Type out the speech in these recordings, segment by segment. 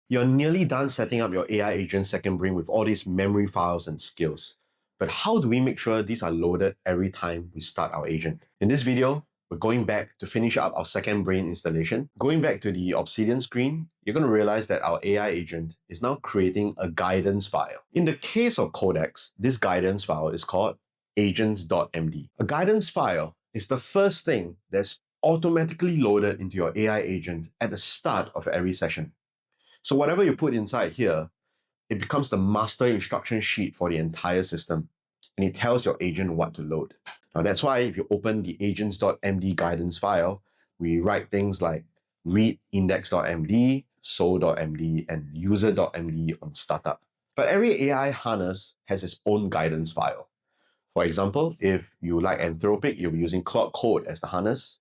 You're nearly done setting up your AI agent second brain with all these memory files and skills. But how do we make sure these are loaded every time we start our agent? In this video, we're going back to finish up our second brain installation. Going back to the Obsidian screen, you're going to realize that our AI agent is now creating a guidance file. In the case of Codex, this guidance file is called Agents.md. A guidance file is the first thing that's automatically loaded into your AI agent at the start of every session. So whatever you put inside here, it becomes the master instruction sheet for the entire system, and it tells your agent what to load. Now that's why if you open the agents.md guidance file, we write things like read index.md, so.md, and user.md on startup. But every AI harness has its own guidance file. For example, if you like Anthropic, you'll be using Claude Code as the harness.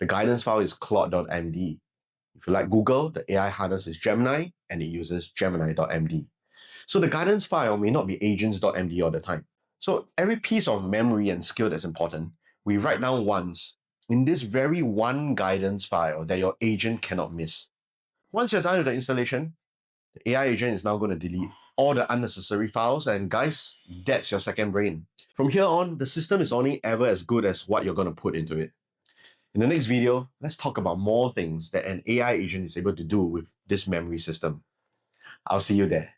The guidance file is claude.md. If you like Google, the AI harness is Gemini, and it uses gemini.md. So the guidance file may not be agents.md all the time. So every piece of memory and skill that's important, we write down once in this very one guidance file that your agent cannot miss. Once you're done with the installation, the AI agent is now going to delete all the unnecessary files, and guys, that's your second brain. From here on, the system is only ever as good as what you're going to put into it. In the next video, let's talk about more things that an AI agent is able to do with this memory system. I'll see you there.